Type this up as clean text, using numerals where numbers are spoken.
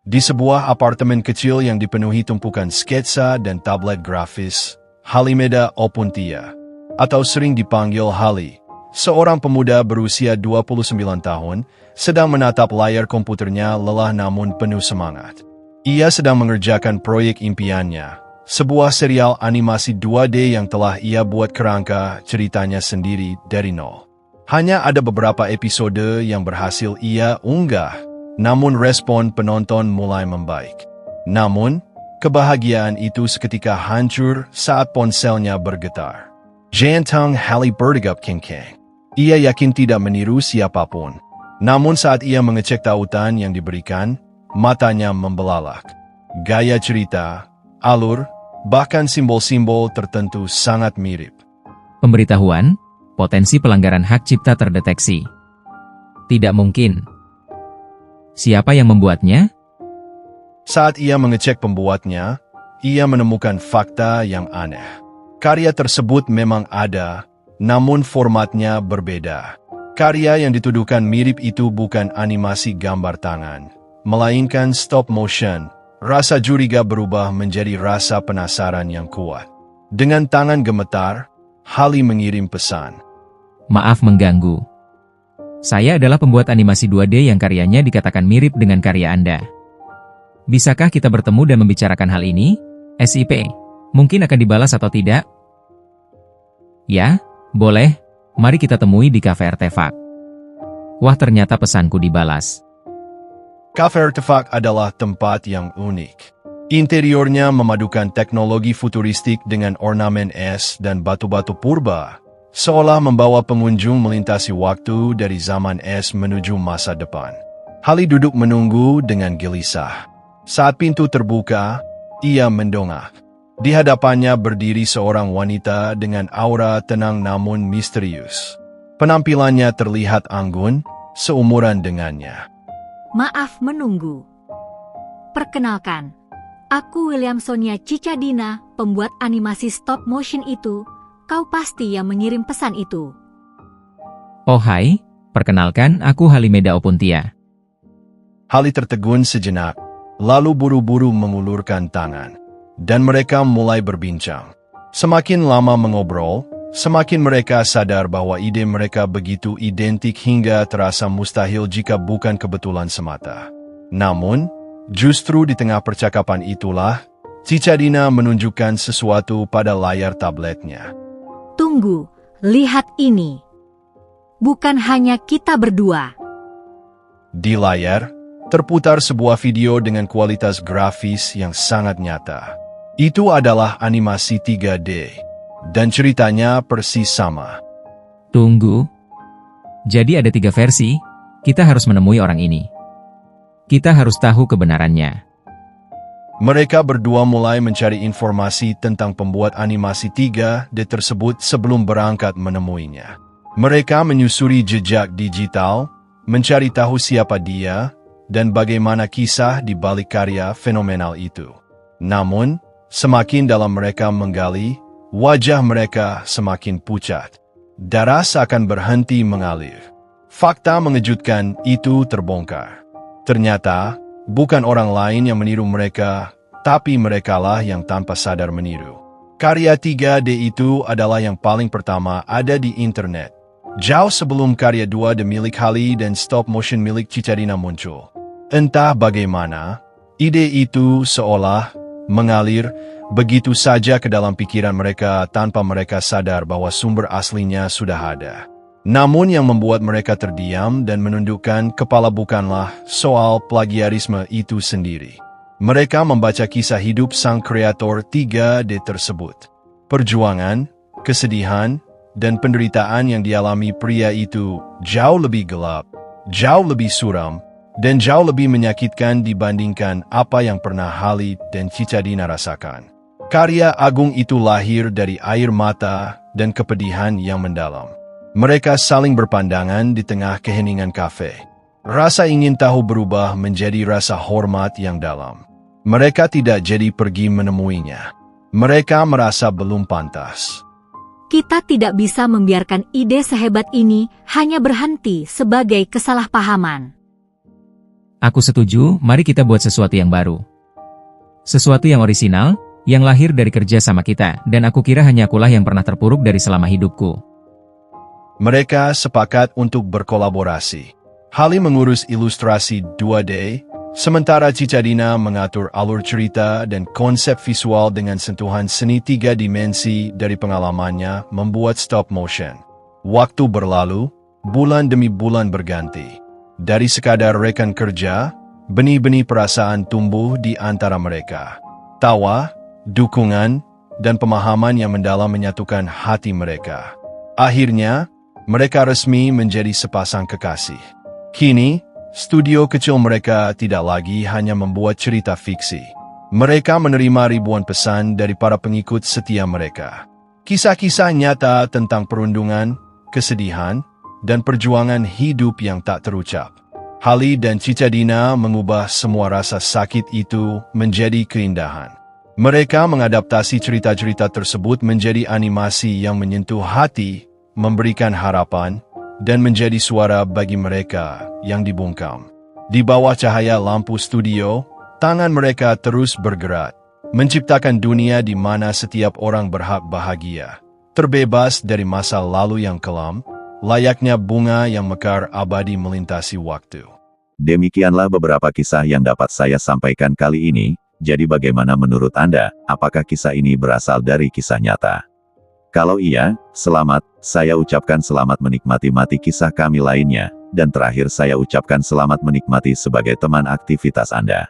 Di sebuah apartemen kecil yang dipenuhi tumpukan sketsa dan tablet grafis, Halimeda Opuntia, atau sering dipanggil Hali, seorang pemuda berusia 29 tahun, sedang menatap layar komputernya lelah namun penuh semangat. Ia sedang mengerjakan proyek impiannya, sebuah serial animasi 2D yang telah ia buat kerangka ceritanya sendiri dari nol. Hanya ada beberapa episode yang berhasil ia unggah, namun respon penonton mulai membaik. Namun, kebahagiaan itu seketika hancur saat ponselnya bergetar. Jantung Hali berdegup kencang. Ia yakin tidak meniru siapapun. Namun saat ia mengecek tautan yang diberikan, matanya membelalak. Gaya cerita, alur, bahkan simbol-simbol tertentu sangat mirip. Pemberitahuan, potensi pelanggaran hak cipta terdeteksi. Tidak mungkin. Siapa yang membuatnya? Saat ia mengecek pembuatnya, ia menemukan fakta yang aneh. Karya tersebut memang ada, namun formatnya berbeda. Karya yang dituduhkan mirip itu bukan animasi gambar tangan, melainkan stop motion. Rasa curiga berubah menjadi rasa penasaran yang kuat. Dengan tangan gemetar, Hali mengirim pesan. Maaf mengganggu. Saya adalah pembuat animasi 2D yang karyanya dikatakan mirip dengan karya Anda. Bisakah kita bertemu dan membicarakan hal ini? SIP, mungkin akan dibalas atau tidak? Ya, boleh. Mari kita temui di Cafe Artefak. Wah, ternyata pesanku dibalas. Cafe Artefak adalah tempat yang unik. Interiornya memadukan teknologi futuristik dengan ornamen es dan batu-batu purba, seolah membawa pengunjung melintasi waktu dari zaman es menuju masa depan. Hali duduk menunggu dengan gelisah. Saat pintu terbuka, ia mendongak. Di hadapannya berdiri seorang wanita dengan aura tenang namun misterius. Penampilannya terlihat anggun, seumuran dengannya. Maaf menunggu. Perkenalkan, aku Williamsonia Cicadina, pembuat animasi stop motion itu. Kau pasti yang mengirim pesan itu. Oh hai, perkenalkan aku Halimeda Opuntia. Hali tertegun sejenak, lalu buru-buru mengulurkan tangan. Dan mereka mulai berbincang. Semakin lama mengobrol, semakin mereka sadar bahwa ide mereka begitu identik hingga terasa mustahil jika bukan kebetulan semata. Namun, justru di tengah percakapan itulah, Cicadina menunjukkan sesuatu pada layar tabletnya. Tunggu, lihat ini. Bukan hanya kita berdua. Di layar, terputar sebuah video dengan kualitas grafis yang sangat nyata. Itu adalah animasi 3D, dan ceritanya persis sama. Tunggu. Jadi ada 3 versi, kita harus menemui orang ini. Kita harus tahu kebenarannya. Mereka berdua mulai mencari informasi tentang pembuat animasi 3D tersebut sebelum berangkat menemuinya. Mereka menyusuri jejak digital, mencari tahu siapa dia, dan bagaimana kisah di balik karya fenomenal itu. Namun, semakin dalam mereka menggali, wajah mereka semakin pucat. Darah seakan berhenti mengalir. Fakta mengejutkan itu terbongkar. Ternyata, bukan orang lain yang meniru mereka, tapi merekalah yang tanpa sadar meniru. Karya 3D itu adalah yang paling pertama ada di internet. Jauh sebelum karya 2D milik Hali dan stop motion milik Cicadina muncul. Entah bagaimana, ide itu seolah mengalir begitu saja ke dalam pikiran mereka tanpa mereka sadar bahwa sumber aslinya sudah ada. Namun yang membuat mereka terdiam dan menundukkan kepala bukanlah soal plagiarisme itu sendiri. Mereka membaca kisah hidup sang kreator 3D tersebut. Perjuangan, kesedihan, dan penderitaan yang dialami pria itu jauh lebih gelap, jauh lebih suram, dan jauh lebih menyakitkan dibandingkan apa yang pernah Hali dan Cicadina rasakan. Karya agung itu lahir dari air mata dan kepedihan yang mendalam. Mereka saling berpandangan di tengah keheningan kafe. Rasa ingin tahu berubah menjadi rasa hormat yang dalam. Mereka tidak jadi pergi menemuinya. Mereka merasa belum pantas. Kita tidak bisa membiarkan ide sehebat ini hanya berhenti sebagai kesalahpahaman. Aku setuju, mari kita buat sesuatu yang baru. Sesuatu yang orisinal, yang lahir dari kerja sama kita, dan aku kira hanya akulah yang pernah terpuruk dari selama hidupku. Mereka sepakat untuk berkolaborasi. Hali mengurus ilustrasi 2D, sementara Cicadina mengatur alur cerita dan konsep visual dengan sentuhan seni 3 dimensi dari pengalamannya membuat stop motion. Waktu berlalu, bulan demi bulan berganti. Dari sekadar rekan kerja, benih-benih perasaan tumbuh di antara mereka. Tawa, dukungan, dan pemahaman yang mendalam menyatukan hati mereka. Akhirnya, mereka resmi menjadi sepasang kekasih. Kini, studio kecil mereka tidak lagi hanya membuat cerita fiksi. Mereka menerima ribuan pesan dari para pengikut setia mereka. Kisah-kisah nyata tentang perundungan, kesedihan, dan perjuangan hidup yang tak terucap. Hali dan Cicadina mengubah semua rasa sakit itu menjadi keindahan. Mereka mengadaptasi cerita-cerita tersebut menjadi animasi yang menyentuh hati, memberikan harapan, dan menjadi suara bagi mereka yang dibungkam. Di bawah cahaya lampu studio, tangan mereka terus bergerak, menciptakan dunia di mana setiap orang berhak bahagia, terbebas dari masa lalu yang kelam, layaknya bunga yang mekar abadi melintasi waktu. Demikianlah beberapa kisah yang dapat saya sampaikan kali ini. Jadi bagaimana menurut Anda, apakah kisah ini berasal dari kisah nyata? Kalau iya, selamat, saya ucapkan selamat menikmati kisah kami lainnya, dan terakhir saya ucapkan selamat menikmati sebagai teman aktivitas Anda.